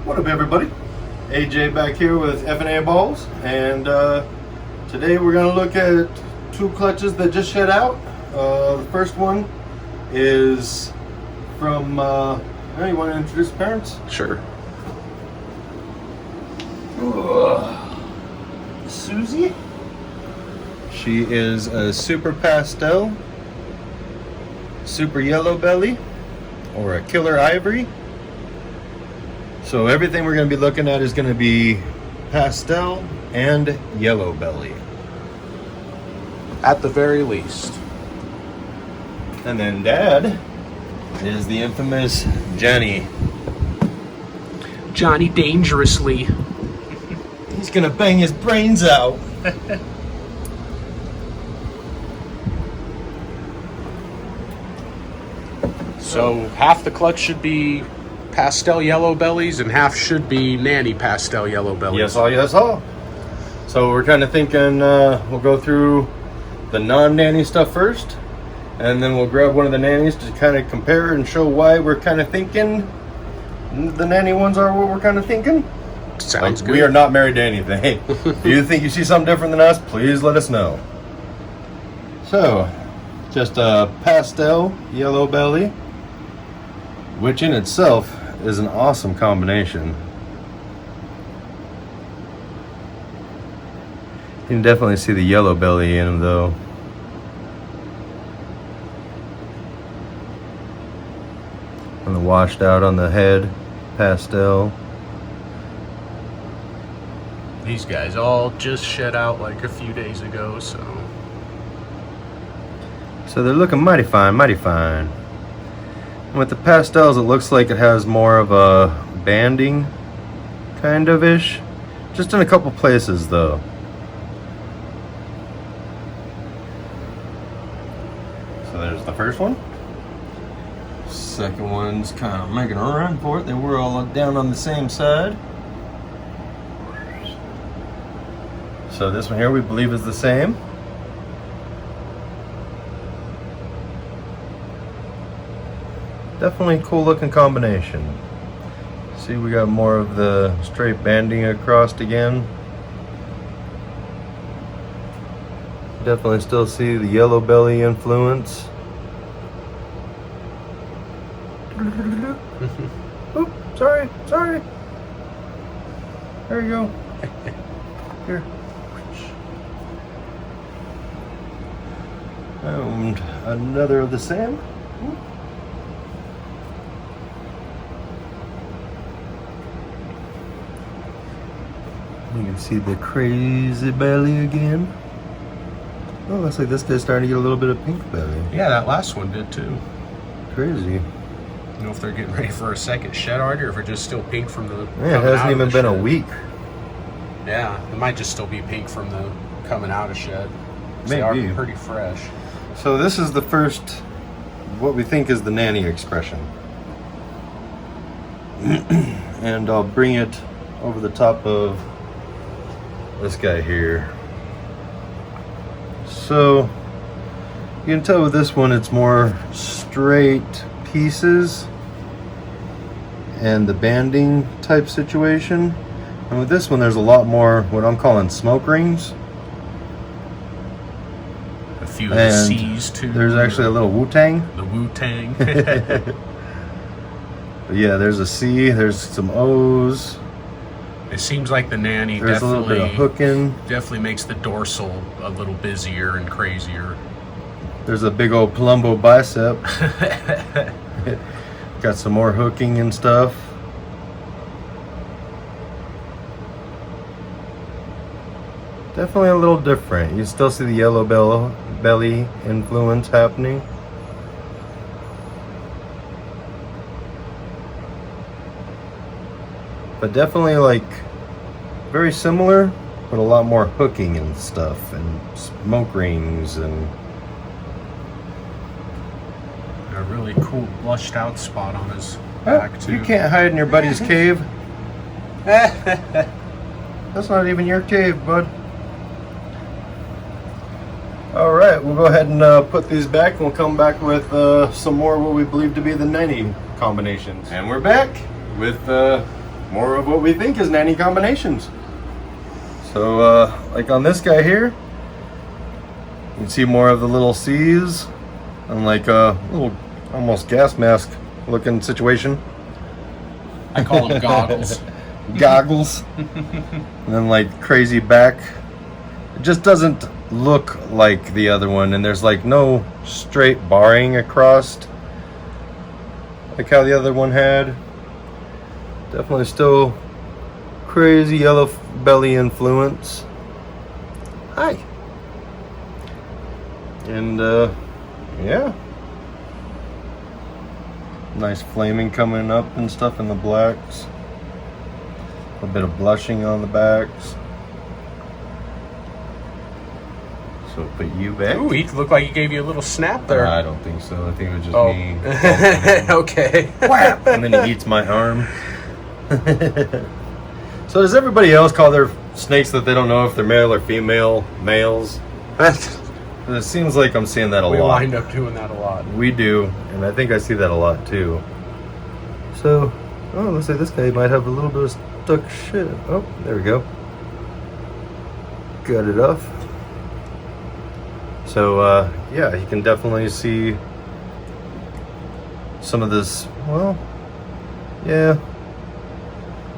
What up, everybody? AJ back here with F&A Balls, and today we're going to look at two clutches that just shed out. The first one is from, you want to introduce the parents? Sure. Susie. She is a Super Pastel, Super Yellow Belly, or a Killer Ivory. So everything we're going to be looking at is going to be pastel and yellow belly. At the very least. And then Dad is the infamous Johnny. Johnny Dangerously. He's going to bang his brains out. So half the clutch should be pastel yellow bellies and half should be Nanny Pastel Yellow Bellies. Yes, all, yes, all. So we're kind of thinking we'll go through the non-nanny stuff first, and then we'll grab one of the nannies to kind of compare and show why we're kind of thinking the nanny ones are what we're kind of thinking. Sounds good. We are not married to anything. If you think you see something different than us, please let us know. So, just a pastel yellow belly, which in itself is an awesome combination. You can definitely see the yellow belly in them though. And the washed out on the head, pastel. These guys all just shed out like a few days ago, so they're looking mighty fine, mighty fine. And with the pastels, it looks like it has more of a banding kind of ish. Just in a couple places though. So there's the first one. Second one's kind of making a run for it. They were all down on the same side. So this one here we believe is the same. Definitely cool looking combination. See, we got more of the straight banding across again. Definitely still see the yellow belly influence. Oop, sorry. There you go. Here. And another of the same. You can see the crazy belly again. Oh, looks like this guy's starting to get a little bit of pink belly. yeah, that last one did too. Crazy. I don't know if they're getting ready for a second shed already or if it's just still pink from the Yeah, it hasn't even been a week. Yeah, it might just still be pink from the coming out of shed. Maybe. They are pretty fresh. So this is the first, what we think is the nanny expression. And I'll bring it over the top of this guy here. So you can tell with this one it's more straight pieces and the banding type situation. And with this one there's a lot more what I'm calling smoke rings. A few of the C's too. There's actually a little Wu-Tang. The Wu-Tang. But yeah, there's a C, there's some O's. It seems like the nanny There's a little bit of hooking. definitely makes the dorsal a little busier and crazier. There's a big old Palumbo bicep. Got some more hooking and stuff. Definitely a little different. You still see the yellow belly influence happening. But definitely like very similar, but a lot more hooking and stuff and smoke rings and A really cool blushed out spot on his back too. You can't hide in your buddy's cave. That's not even your cave, bud. Alright, we'll go ahead and put these back and we'll come back with some more what we believe to be the Nanny combinations. And we're back with more of what we think is nanny combinations. So like on this guy here, you can see more of the little C's and like a little almost gas mask looking situation. I call them goggles. Goggles. And then like crazy back. It just doesn't look like the other one, and there's like no straight barring across like how the other one had. Definitely still crazy yellow belly influence. Hi. And yeah, nice flaming coming up and stuff in the blacks. A bit of blushing on the backs. So put you back. Ooh, he looked like he gave you a little snap there. I don't think so. I think it was just me. Okay. Whap! And then he eats my arm. So does everybody else call their snakes that they don't know if they're male or female males? It seems like I'm seeing that a lot. We wind up doing that a lot. We do, and I think I see that a lot too. So, oh, let's say this guy might have a little bit of stuck shit. Oh, there we go. Got it off. So, yeah, you can definitely see some of this. Well, yeah.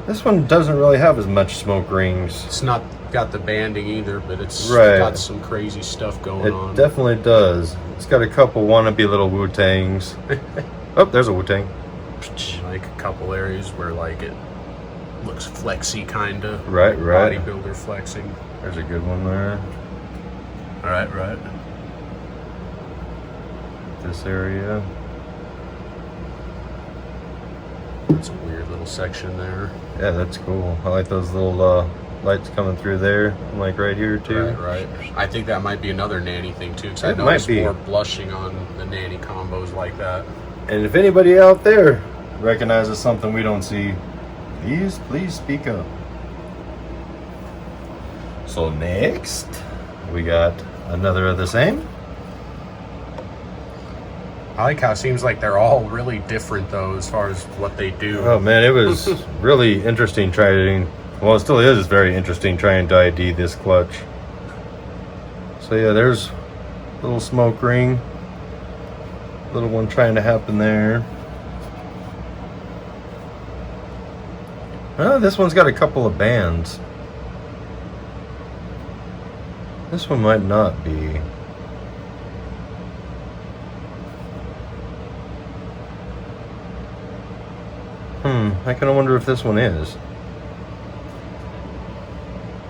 This one doesn't really have as much smoke rings. It's not got the banding either, but it's Right. got some crazy stuff going on. It definitely does. It's got a couple wannabe little Wu-Tangs. Oh, there's a Wu-Tang. Like a couple areas where like it looks flexy, kind of. Right. Bodybuilder flexing. There's a good one there. Right. This area. It's a weird little section there. Yeah, that's cool. I like those little lights coming through there. And like right here too. Right. I think that might be another nanny thing too, because I It might noticed be. more blushing on the nanny combos like that. And if anybody out there recognizes something we don't see, please speak up. So next, we got another of the same. I like how it seems like they're all really different though, as far as what they do. Oh man, it was really interesting trying. Well, it still is very interesting trying to ID this clutch. So yeah, there's a little smoke ring. Little one trying to happen there. Oh, this one's got a couple of bands. This one might not be. I kind of wonder if this one is.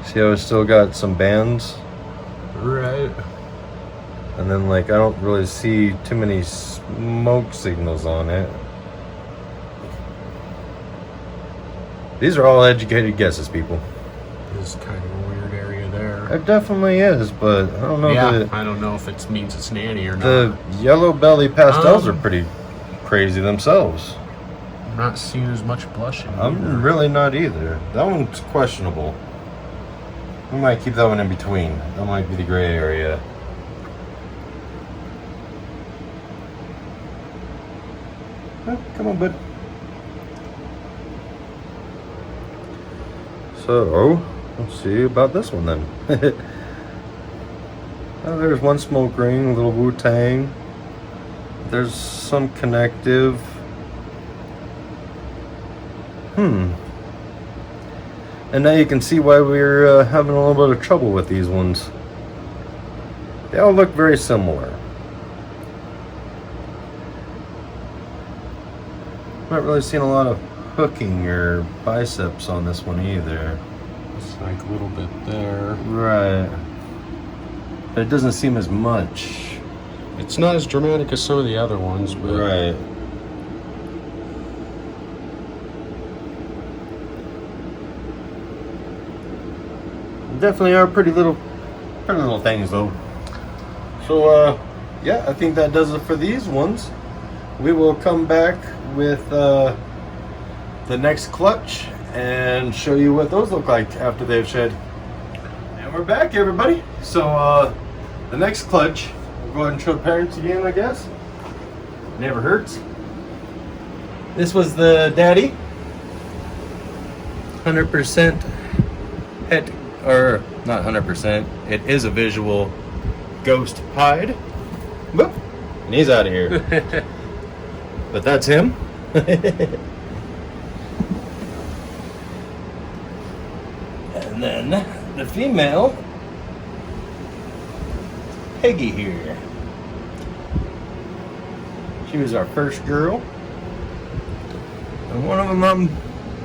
See how it's still got some bands? Right. And then like I don't really see too many smoke signals on it. These are all educated guesses, people. This is kind of a weird area there. It definitely is, but I don't know. Yeah, I don't know if it means it's nanny or not. The yellow belly pastels are pretty crazy themselves. I'm not seeing as much blushing. I'm really not either. That one's questionable. We might keep that one in between. That might be the gray area. Oh, come on, bud. So, let's see about this one then. Oh, there's one smoke ring, a little Wu-Tang. There's some connective. And now you can see why we're having a little bit of trouble with these ones. They all look very similar. Not really seeing a lot of hooking or biceps on this one either. It's like a little bit there. Right. But it doesn't seem as much. It's not as dramatic as some of the other ones, but Right. Definitely are pretty little things though. So yeah, I think that does it for these ones. We will come back with the next clutch and show you what those look like after they've shed. And we're back, everybody. So the next clutch, we'll go ahead and show parents again, I guess. Never hurts. This was the daddy. 100% het, or not 100%. It is a visual ghost pied. Boop, and he's out of here. But that's him. And then the female, Peggy here. She was our first girl. And one of them I'm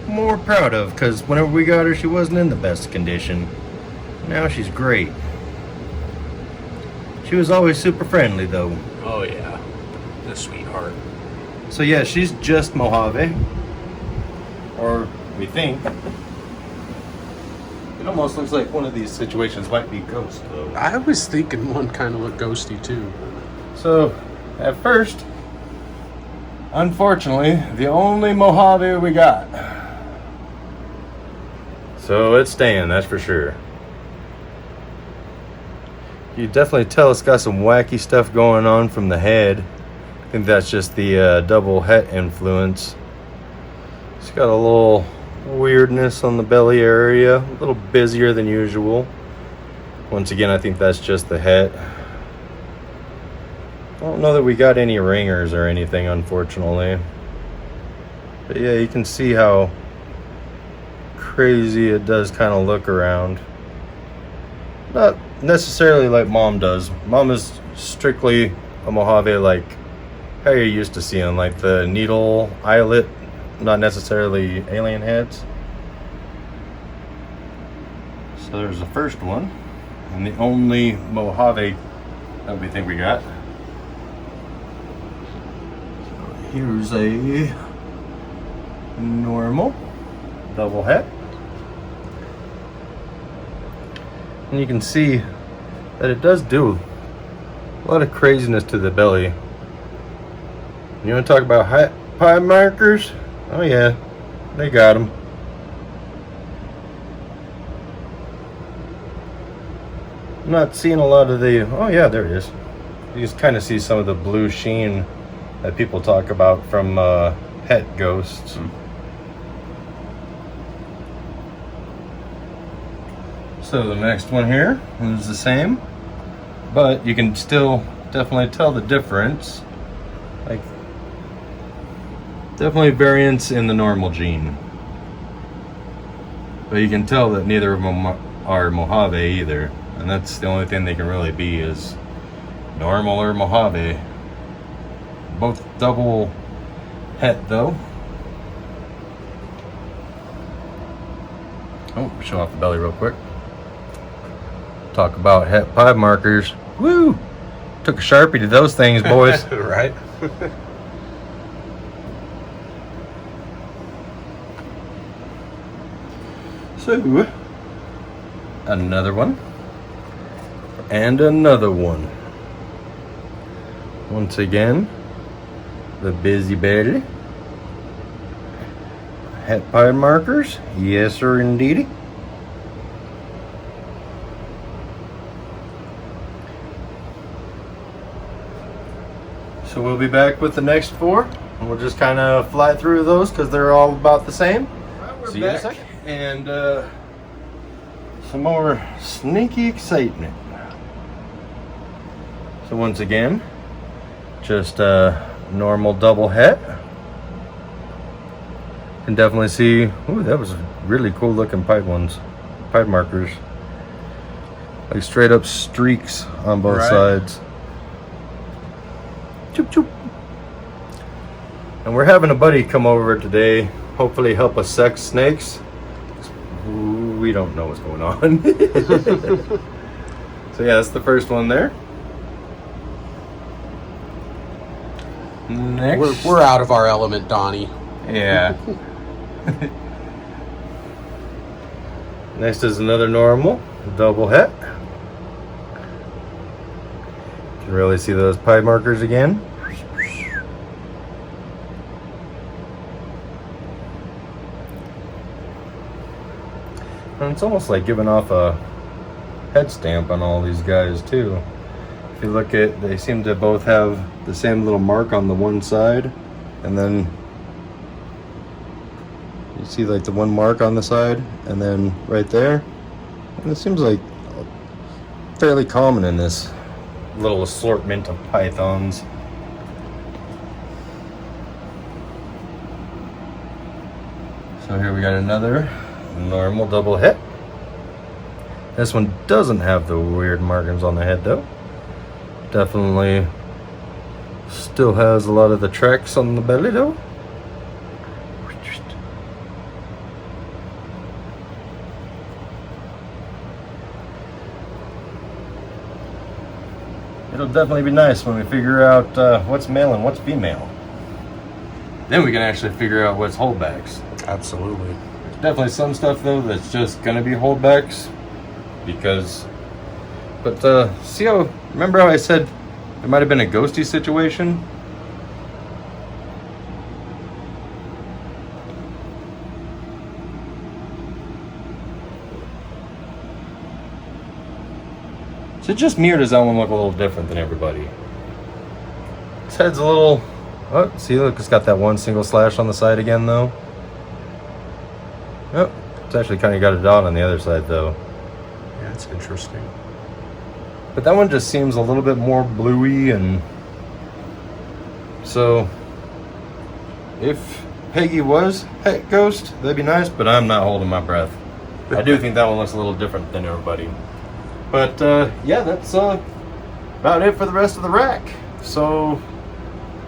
more proud of, because whenever we got her, she wasn't in the best condition. Now she's great. She was always super friendly though. Oh yeah, the sweetheart. So yeah, she's just Mojave. Or we think. It almost looks like one of these situations might be ghost though. I was thinking one kind of looked ghosty too. So at first, unfortunately, the only Mojave we got. So it's staying, that's for sure. You definitely tell it's got some wacky stuff going on from the head. I think that's just the double het influence. It's got a little weirdness on the belly area, a little busier than usual. Once again, I think that's just the het. I don't know that we got any ringers or anything, unfortunately. But yeah, you can see how crazy it does kind of look around. Not necessarily like Mom does. Mom is strictly a Mojave like how you're used to seeing, like the needle eyelet, not necessarily alien heads. So there's the first one, and the only Mojave that we think we got. So here's a normal double het. And you can see that it does do a lot of craziness to the belly. You want to talk about pie markers? Oh yeah, they got them. I'm not seeing a lot of the, oh yeah, there it is. You can kind of see some of the blue sheen that people talk about from het ghosts. So the next one here is the same, but you can still definitely tell the difference. Like, definitely variance in the normal gene. But you can tell that neither of them are Mojave either. And that's the only thing they can really be, is normal or Mojave. Both double het though. Oh, show off the belly real quick. Talk about het pie markers. Woo! Took a Sharpie to those things, boys. Right? So, another one. And another one. Once again, the busy belly. Het pie markers. Yes, sir, indeedy. So we'll be back with the next four, and we'll just kind of fly through those because they're all about the same. See you in a second. And some more sneaky excitement. So once again, just a normal double het. Can definitely see, ooh, that was really cool looking pipe ones, pipe markers. Like straight up streaks on both sides. Choop, choop. And we're having a buddy come over today, hopefully help us sex snakes. We don't know what's going on. So yeah, that's the first one there. Next. We're out of our element, Donnie. Yeah. Next is another normal double het. You can really see those pie markers again. And it's almost like giving off a head stamp on all these guys too. If you look at, they seem to both have the same little mark on the one side, and then You see like the one mark on the side, and then right there. And it seems like fairly common in this little assortment of pythons. So here we got another normal double hit. This one doesn't have the weird markings on the head though. Definitely still has a lot of the tracks on the belly though. It'll definitely be nice when we figure out what's male and what's female. Then we can actually figure out what's holdbacks. Absolutely. There's definitely some stuff though that's just gonna be holdbacks because. But see how? Remember how I said it might have been a ghosty situation? Is it just me or does that one look a little different than everybody? His head's a little... Oh, see, look, it's got that one single slash on the side again, though. Oh, it's actually kind of got a dot on the other side, though. Yeah, it's interesting. But that one just seems a little bit more bluey, and... So, if Peggy was pet ghost, that'd be nice, but I'm not holding my breath. I do think that one looks a little different than everybody. But yeah, that's about it for the rest of the rack. So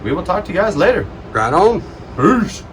we will talk to you guys later. Right on. Peace.